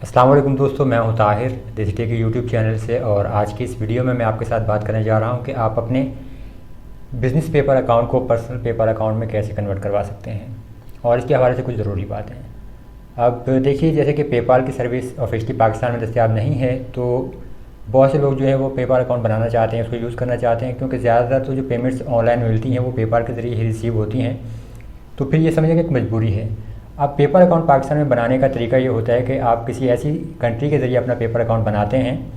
अस्सलाम वालेकुम दोस्तों, मैं हूं ताहिर डिजिटल के यूट्यूब चैनल से। और आज की इस वीडियो में मैं आपके साथ बात करने जा रहा हूं कि आप अपने बिज़नेस पेपर अकाउंट को पर्सनल पेपर अकाउंट में कैसे कन्वर्ट करवा सकते हैं, और इसके हवाले से कुछ ज़रूरी बातें हैं। अब देखिए, जैसे कि पेपाल की सर्विस ऑफिशियली पाकिस्तान में दस्तयाब नहीं है, तो बहुत से लोग जो है वो पेपाल अकाउंट बनाना चाहते हैं, उसको यूज़ करना चाहते हैं, क्योंकि ज़्यादातर तो जो पेमेंट्स ऑनलाइन मिलती हैं वो पेपाल के ज़रिए ही रिसीव होती हैं। तो फिर ये समझिए कि एक मजबूरी है। अब पेपर अकाउंट पाकिस्तान में बनाने का तरीका ये होता है कि आप किसी ऐसी कंट्री के ज़रिए अपना पेपर अकाउंट बनाते हैं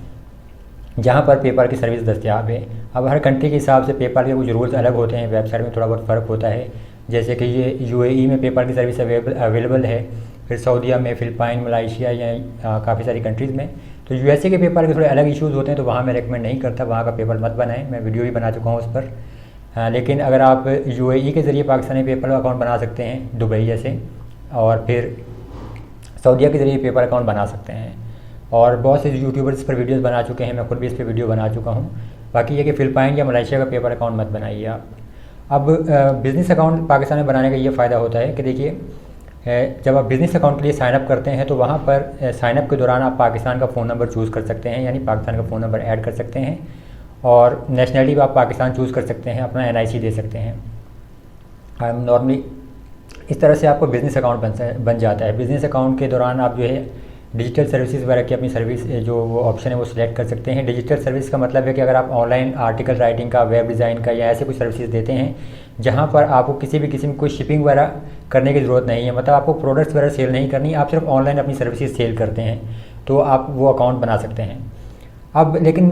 जहाँ पर पेपाल की सर्विस दस्तयाब है। अब हर कंट्री के हिसाब से पेपाल के कुछ रूल्स अलग होते हैं, वेबसाइट में थोड़ा बहुत फ़र्क होता है। जैसे कि ये यूएई में पेपाल की सर्विस अवेलेबल है, फिर सऊदीया में, फ़िलिपाइन, मलाइशिया या काफ़ी सारी कंट्रीज़ में। तो यूएसए के पेपाल के थोड़े अलग इश्यूज़ होते हैं, तो वहाँ मैं रेकमेंड नहीं करता, वहाँ का पेपर मत बनाएं। मैं वीडियो भी बना चुका हूँ उस पर। लेकिन अगर आप यूएई के ज़रिए पाकिस्तानी पेपर अकाउंट बना सकते हैं, दुबई जैसे, और फिर सऊदीया के ज़रिए पेपर अकाउंट बना सकते हैं। और बहुत से यूट्यूबर्स इस पर वीडियोस बना चुके हैं, मैं खुद भी इस पर वीडियो बना चुका हूँ। बाकी ये कि फ़िलिपाइन या मलेशिया का पेपर अकाउंट मत बनाइए आप। अब बिज़नेस अकाउंट पाकिस्तान में बनाने का ये फ़ायदा होता है कि देखिए, जब आप बिज़नेस अकाउंट के लिए साइनअप करते हैं तो वहाँ पर साइनअप के दौरान आप पाकिस्तान का फ़ोन नंबर चूज़ कर सकते हैं, यानी पाकिस्तान का फ़ोन नंबर ऐड कर सकते हैं, और नेशनलिटी भी आप पाकिस्तान चूज़ कर सकते हैं, अपना एनआईसी दे सकते हैं। नॉर्मली इस तरह से आपको बिज़नेस अकाउंट बन जाता है। बिज़नेस अकाउंट के दौरान आप जो है डिजिटल सर्विसेज वगैरह की अपनी सर्विस जो वो ऑप्शन है वो सिलेक्ट कर सकते हैं। डिजिटल सर्विस का मतलब है कि अगर आप ऑनलाइन आर्टिकल राइटिंग का, वेब डिज़ाइन का या ऐसे कुछ सर्विसेज देते हैं जहाँ पर आपको किसी भी किस्म की कोई शिपिंग वगैरह करने की ज़रूरत नहीं है, मतलब आपको प्रोडक्ट्स वगैरह सेल नहीं करनी, आप सिर्फ ऑनलाइन अपनी सर्विसेज सेल करते हैं, तो आप वो अकाउंट बना सकते हैं। अब लेकिन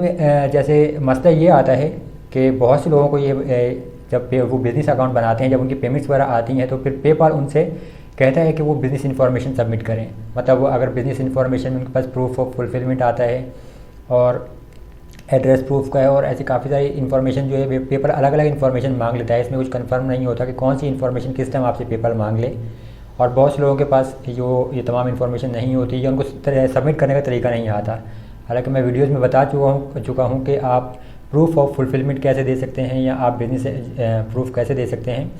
जैसे मसला ये आता है कि बहुत से लोगों को ये जब वो बिज़नेस अकाउंट बनाते हैं, जब उनकी पेमेंट्स वगैरह आती हैं, तो फिर पेपाल उनसे कहता है कि वो बिज़नेस इन्फॉर्मेशन सबमिट करें। मतलब वो अगर बिज़नेस इन्फॉर्मेशन में उनके पास प्रूफ ऑफ फुलफिलमेंट आता है और एड्रेस प्रूफ का है, और ऐसी काफ़ी सारी इन्फॉर्मेशन जो है पेपर अलग अलग इन्फॉर्मेशन मांग लेता है। इसमें कुछ कंफर्म नहीं होता कि कौन सी इन्फॉर्मेशन किस टाइम आपसे पेपर मांग ले, और बहुत से लोगों के पास जो ये तमाम इन्फॉर्मेशन नहीं होती या उनको सबमिट करने का तरीका नहीं आता। हालांकि मैं वीडियोज़ में बता चुका हूँ कि आप प्रूफ ऑफ फुलफिलमेंट कैसे दे सकते हैं या आप बिज़नेस प्रूफ कैसे दे सकते हैं,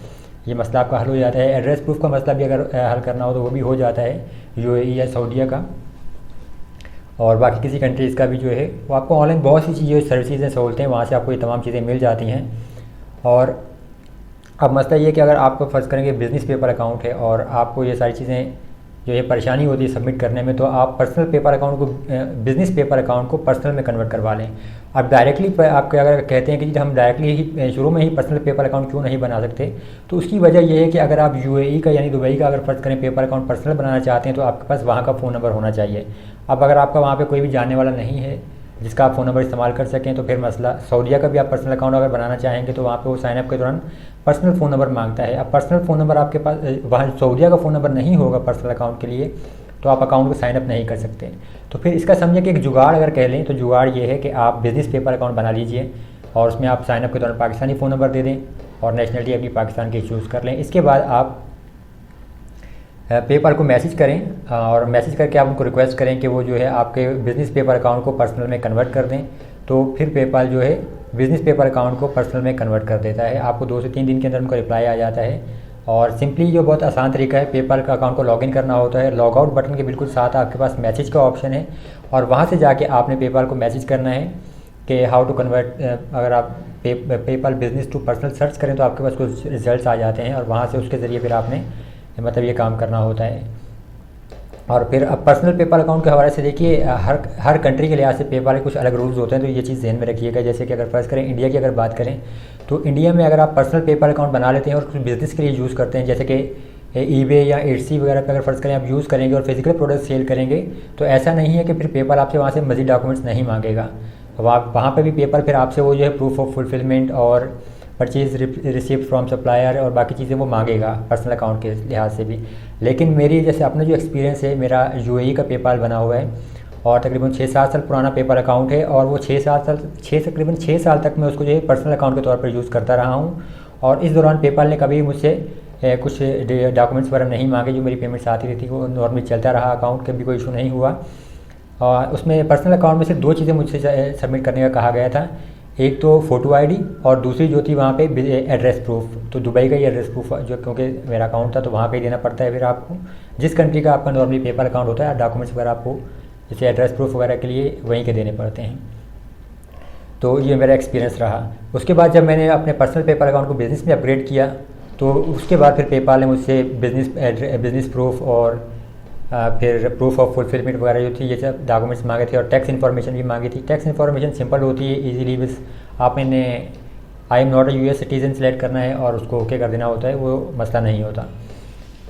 ये मसला आपका हल हो जाता है। एड्रेस प्रूफ का मसला भी अगर हल करना हो तो वो भी हो जाता है यूएई या सऊदीया का, और बाकी किसी कंट्रीज़ का भी जो है वो आपको ऑनलाइन बहुत सी चीज़ें, सर्विसेज हैं, सहूलतें, वहाँ से आपको ये तमाम चीज़ें मिल जाती हैं। और अब मसला ये कि अगर आपको फ़र्ज़ करेंगे बिज़नेस पेपर अकाउंट है और आपको ये सारी चीज़ें जो ये परेशानी होती है सबमिट करने में, तो आप पर्सनल पेपर अकाउंट को, बिज़नेस पेपर अकाउंट को पर्सनल में कन्वर्ट करवा लें। आप डायरेक्टली आपके अगर कहते हैं कि हम डायरेक्टली ही शुरू में ही पर्सनल पेपर अकाउंट क्यों नहीं बना सकते, तो उसकी वजह यह है कि अगर आप यूएई का यानी दुबई का अगर फ़र्ज़ करें पेपर अकाउंट पर्सनल बनाना चाहते हैं तो आपके पास वहाँ का फ़ोन नंबर होना चाहिए। अब अगर आपका वहाँ पर कोई भी जानने वाला नहीं है जिसका आप फ़ोन नंबर इस्तेमाल कर सकें, तो फिर मसला। सऊदीया का भी आप पर्सनल अकाउंट अगर बनाना चाहेंगे तो वहाँ पे वो साइनअप के दौरान पर्सनल फ़ोन नंबर मांगता है। अब पर्सनल फ़ोन नंबर आपके पास, वहाँ सऊदीया का फ़ोन नंबर नहीं होगा पर्सनल अकाउंट के लिए, तो आप अकाउंट को साइनअप नहीं कर सकते। तो फिर इसका समझे कि एक जुगाड़ अगर कह लें तो जुगाड़ ये है कि आप बिज़नेस पेपर अकाउंट बना लीजिए और उसमें आप साइनअप के दौरान पाकिस्तानी फ़ोन नंबर दे दें और नेशनलिटी अपनी पाकिस्तान की चूज़ कर लें। इसके बाद आप पेपाल को मैसेज करें और मैसेज करके आप उनको रिक्वेस्ट करें कि वो जो है आपके बिज़नेस पेपर अकाउंट को पर्सनल में कन्वर्ट कर दें। तो फिर पेपाल जो है बिज़नेस पेपर अकाउंट को पर्सनल में कन्वर्ट कर देता है। आपको 2 से 3 दिन के अंदर उनका रिप्लाई आ जाता है। और सिंपली जो बहुत आसान तरीका है, पेपाल का अकाउंट को लॉगिन करना होता है। लॉग आउट बटन के बिल्कुल साथ आपके पास मैसेज का ऑप्शन है, और वहाँ से जाके आपने पेपाल को मैसेज करना है कि हाउ टू कन्वर्ट। अगर आप PayPal business to personal search करें तो आपके पास कुछ रिजल्ट्स आ जाते हैं, और वहाँ से उसके ज़रिए फिर आपने मतलब ये काम करना होता है। और फिर अब पर्सनल पेपाल अकाउंट के हवाले से देखिए, हर कंट्री के लिहाज से पेपाल के कुछ अलग रूल्स होते हैं, तो ये चीज़ ध्यान में रखिएगा। जैसे कि अगर फ़र्ज़ करें इंडिया की अगर बात करें, तो इंडिया में अगर आप पर्सनल पेपाल अकाउंट बना लेते हैं और कुछ बिज़नेस के लिए यूज़ करते हैं, जैसे कि ईबे या एटसी वगैरह पे अगर फ़र्ज़ करें आप यूज़ करेंगे और फिजिकल प्रोडक्ट सेल करेंगे, तो ऐसा नहीं है कि फिर पेपाल आपसे वहाँ से मज़ीद डॉक्यूमेंट्स नहीं मांगेगा। वहाँ पर भी पेपाल फिर आपसे वो जो है प्रूफ ऑफ फुलफिलमेंट और परचेज़ रिसिप्ट फ्रॉम सप्लायर और बाकी चीज़ें वो मांगेगा पर्सनल अकाउंट के लिहाज से भी। लेकिन मेरी जैसे अपना जो एक्सपीरियंस है, मेरा यूएई का पेपाल बना हुआ है और तकरीबन 6-7 साल पुराना पेपाल अकाउंट है, और वो तकरीबन 6 साल तक मैं उसको जो है पर्सनल अकाउंट के तौर पर यूज़ करता रहा हूँ। और इस दौरान पेपाल ने कभी मुझसे कुछ डॉक्यूमेंट्स वगैरह नहीं मांगे। जो मेरी पेमेंट्स आती रहती वो नॉर्मली चलता रहा अकाउंट, कभी कोई इशू नहीं हुआ। और उसमें पर्सनल अकाउंट में सिर्फ 2 चीज़ें मुझसे सबमिट करने का कहा गया था, एक तो फ़ोटो आईडी और दूसरी जो थी वहाँ पे एड्रेस प्रूफ। तो दुबई का ही एड्रेस प्रूफ जो, क्योंकि मेरा अकाउंट था तो वहाँ पे ही देना पड़ता है। फिर आपको जिस कंट्री का आपका नॉर्मली पेपर अकाउंट होता है, डॉक्यूमेंट्स वगैरह आपको जैसे एड्रेस प्रूफ वगैरह के लिए वहीं के देने पड़ते हैं। तो ये मेरा एक्सपीरियंस रहा। उसके बाद जब मैंने अपने पर्सनल पेपाल अकाउंट को बिज़नेस में अपग्रेड किया, तो उसके बाद फिर पेपाल ने मुझसे बिज़नेस प्रूफ और फिर प्रूफ ऑफ फुलफिलमेंट वगैरह जो थी ये सब डॉक्यूमेंट्स मांगे थे, और टैक्स इन्फॉर्मेशन भी मांगी थी। टैक्स इन्फॉर्मेशन सिंपल होती है, इजीली बस आपने I am not a US citizen select करना है और उसको ओके कर देना होता है, वो मसला नहीं होता।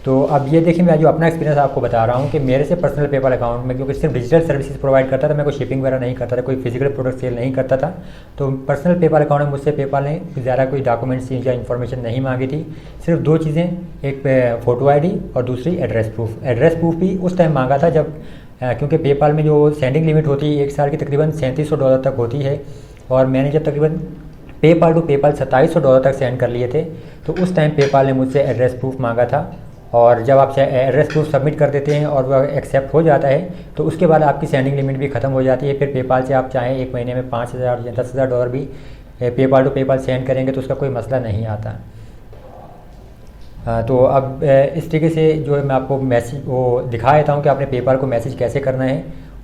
तो अब ये देखिए, मैं जो अपना एक्सपीरियंस आपको बता रहा हूँ कि मेरे से पर्सनल पेपाल अकाउंट में, क्योंकि सिर्फ डिजिटल सर्विसेज प्रोवाइड करता था, मैं कोई शिपिंग वगैरह नहीं करता था, कोई फिजिकल प्रोडक्ट सेल नहीं करता था। तो पर्सनल पेपाल अकाउंट में मुझसे पेपाल ने ज़्यादा कोई डॉक्यूमेंट्स या इन्फॉर्मेशन नहीं मांगी थी। सिर्फ 2 चीज़ें, एक फ़ोटो आईडी और दूसरी एड्रेस प्रूफ। एड्रेस प्रूफ भी उस टाइम मांगा था जब क्योंकि पेपाल में जो सेंडिंग लिमिट होती है 1 साल की तकरीबन $3700 तक होती है, और मैंने जब तकरीबन पेपाल टू पेपाल $2700 तक सेंड कर लिए थे, तो उस टाइम पेपाल ने मुझसे एड्रेस प्रूफ मांगा था। और जब आप एड्रेस प्रूफ सबमिट कर देते हैं और वह एक्सेप्ट हो जाता है, तो उसके बाद आपकी सेंडिंग लिमिट भी ख़त्म हो जाती है। फिर पेपाल से आप चाहें 1 महीने में $5000 या $10,000 भी पेपाल टू पेपाल सेंड करेंगे तो उसका कोई मसला नहीं आता। तो अब इस तरीके से जो है मैं आपको मैसेज वो दिखा देता हूँ कि आपने पेपाल को मैसेज कैसे करना है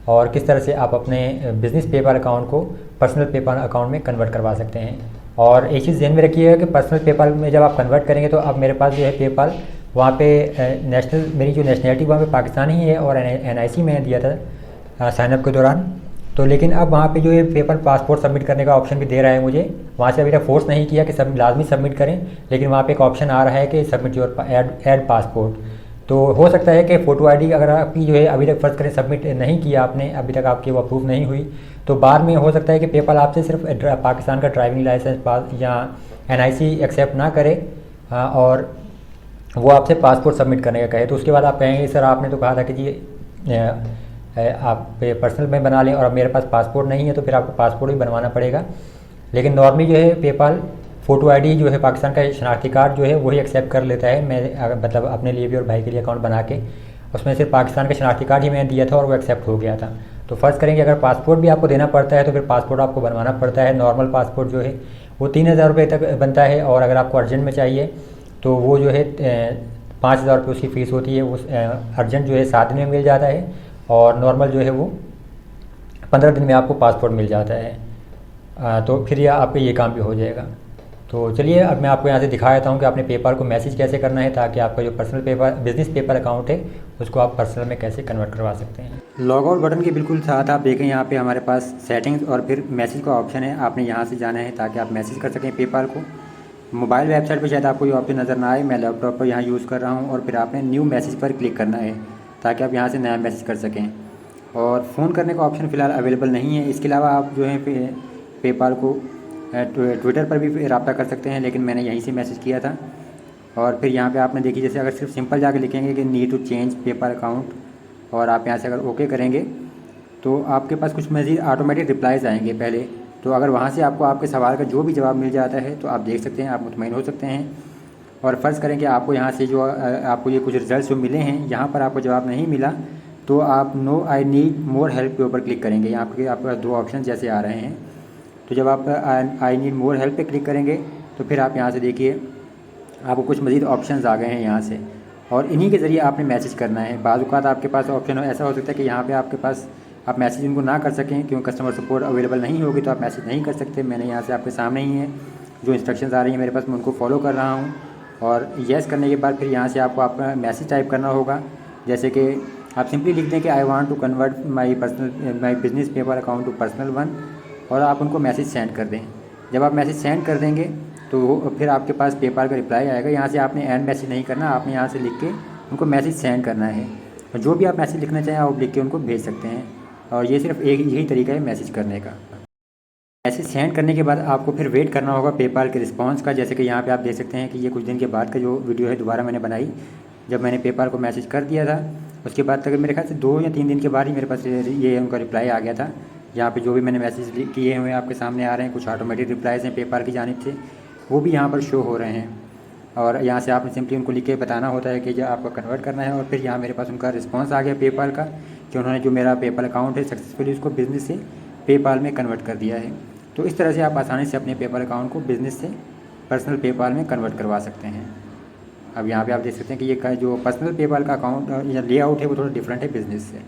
और किस तरह से आप अपने बिज़नेस पेपाल अकाउंट को पर्सनल पेपाल अकाउंट में कन्वर्ट करवा सकते हैं। और एक चीज़ ध्यान में रखिएगा कि पर्सनल पेपाल में जब आप कन्वर्ट करेंगे, तो अब मेरे पास जो है पेपाल वहाँ पे नेशनल, मेरी जो नेशनलिटी वहाँ पे पाकिस्तानी ही है, और NIC मैंने दिया था साइनअप के दौरान। तो लेकिन अब वहाँ पे जो है पेपर पासपोर्ट सबमिट करने का ऑप्शन भी दे रहा है मुझे। वहाँ से अभी तक फोर्स नहीं किया कि सब लाजमी सबमिट करें, लेकिन वहाँ पे एक ऑप्शन आ रहा है कि सबमिट योर ऐड पासपोर्ट। तो हो सकता है कि फ़ोटो आईडी अगर आपकी जो है अभी तक फ़र्ज़ करें सबमिट नहीं किया आपने, अभी तक आपकी वो अप्रूव नहीं हुई, तो बाद में हो सकता है कि पेपाल आपसे सिर्फ पाकिस्तान का ड्राइविंग लाइसेंस पास या NIC एक्सेप्ट ना करे और वो आपसे पासपोर्ट सबमिट करने का कहे। तो उसके बाद आप कहेंगे सर आपने तो कहा था कि जी आप पर्सनल में बना लें, और अब मेरे पास पासपोर्ट नहीं है, तो फिर आपको पासपोर्ट भी बनवाना पड़ेगा। लेकिन नॉर्मली जो है पेपाल फ़ोटो आईडी जो है पाकिस्तान का शनाख्ती कार्ड जो है वही एक्सेप्ट कर लेता है। मैं मतलब अपने लिए भी और भाई के लिए अकाउंट बना के उसमें सिर्फ पाकिस्तान का शनाख्ती कार्ड ही मैंने दिया था और वो एक्सेप्ट हो गया था। तो फ़र्ज़ करेंगे अगर पासपोर्ट भी आपको देना पड़ता है, तो फिर पासपोर्ट आपको बनवाना पड़ता है। नॉर्मल पासपोर्ट जो है वो $3000 तक बनता है, और अगर आपको अर्जेंट में चाहिए तो वो जो है $5000 उसकी फ़ीस होती है। उस अर्जेंट जो है 7 दिन में मिल जाता है, और नॉर्मल जो है वो 15 दिन में आपको पासपोर्ट मिल जाता है। तो फिर यह आपका ये काम भी हो जाएगा। तो चलिए अब मैं आपको यहाँ से दिखा देता हूँ कि आपने पेपाल को मैसेज कैसे करना है, ताकि आपका जो personal paper business paper account है उसको आप पर्सनल में कैसे कन्वर्ट करवा सकते हैं। लॉग आउट बटन के बिल्कुल साथ आप देखें यहाँ पे हमारे पास सेटिंग्स और फिर मैसेज का ऑप्शन है। आपने यहाँ से जाना है ताकि आप मैसेज कर सकें पेपाल को। मोबाइल वेबसाइट पर शायद आपको ये ऑप्शन नज़र ना आए, मैं लैपटॉप पर यहाँ यूज़ कर रहा हूँ। और फिर आपने न्यू मैसेज पर क्लिक करना है ताकि आप यहाँ से नया मैसेज कर सकें। और फ़ोन करने का ऑप्शन फ़िलहाल अवेलेबल नहीं है। इसके अलावा आप जो है पेपाल को ट्विटर पर भी रब्ता कर सकते हैं, लेकिन मैंने यहीं से मैसेज किया था। और फिर यहाँ पे आपने देखी, जैसे अगर सिर्फ सिंपल जाके लिखेंगे कि need to change PayPal account, और आप यहाँ से अगर ओके करेंगे तो आपके पास कुछ मज़ीद ऑटोमेटिक रिप्लाइज आएंगे पहले। तो अगर वहाँ से आपको आपके सवाल का जो भी जवाब मिल जाता है तो आप देख सकते हैं, आप मुतमईन हो सकते हैं। और फ़र्ज़ करें कि आपको यहाँ से जो आपको ये कुछ रिज़ल्ट जो मिले हैं, यहाँ पर आपको जवाब नहीं मिला, तो आप no I need more help के ऊपर क्लिक करेंगे। यहाँ पर आपके 2 ऑप्शन जैसे आ रहे हैं। तो जब आप आई नीड मोर हेल्प पे क्लिक करेंगे तो फिर आप यहाँ से देखिए आपको कुछ मज़ीद ऑप्शंस आ गए हैं यहाँ से, और इन्हीं के ज़रिए आपने मैसेज करना है। बाज़ औक़ात आपके पास ऑप्शन ऐसा हो सकता है कि यहाँ पे आपके पास आप मैसेज उनको ना कर सकें, क्योंकि कस्टमर सपोर्ट अवेलेबल नहीं होगी तो आप मैसेज नहीं कर सकते। मैंने यहाँ से आपके सामने ही है जो इंस्ट्रक्शंस आ रही हैं मेरे पास, मैं उनको फॉलो कर रहा हूँ। और येस करने के बाद फिर यहाँ से आपको आपका मैसेज टाइप करना होगा। जैसे कि आप सिंपली लिख दें कि I want to convert my business paper account to personal one, और आप उनको मैसेज सेंड कर दें। जब आप मैसेज सेंड कर देंगे तो फिर आपके पास पेपाल का रिप्लाई आएगा। यहाँ से आपने एंड मैसेज नहीं करना, आपने यहाँ से लिख के उनको मैसेज सेंड करना है। और जो भी आप मैसेज लिखना चाहें आप लिख के उनको भेज सकते हैं। और ये सिर्फ एक यही तरीका है मैसेज करने का। मैसेज सेंड करने के बाद आपको फिर वेट करना होगा पेपाल के रिस्पांस का। जैसे कि यहाँ पे आप देख सकते हैं कि ये कुछ दिन के बाद का जो वीडियो है दोबारा मैंने बनाई, जब मैंने पेपाल को मैसेज कर दिया था उसके बाद तक मेरे ख्याल से 2 या 3 दिन के बाद ही मेरे पास ये उनका रिप्लाई आ गया था। यहाँ पे जो भी मैंने मैसेज किए हुए आपके सामने आ रहे हैं, कुछ ऑटोमेटिक रिप्लाइज हैं पेपाल की जानिब से, वो भी यहाँ पर शो हो रहे हैं। और यहाँ से आपने सिंपली उनको लिख के बताना होता है कि जो आपको कन्वर्ट करना है। और फिर यहाँ मेरे पास उनका रिस्पांस आ गया पेपाल का कि उन्होंने जो मेरा पेपाल अकाउंट है सक्सेसफुली उसको बिज़नेस से पेपाल में कन्वर्ट कर दिया है। तो इस तरह से आप आसानी से अपने पेपाल अकाउंट को बिज़नेस से पर्सनल पेपाल में कन्वर्ट करवा सकते हैं। अब यहाँ पे आप देख सकते हैं कि ये जो पर्सनल पेपाल का अकाउंट या लेआउट है वो थोड़ा डिफरेंट है बिज़नेस से।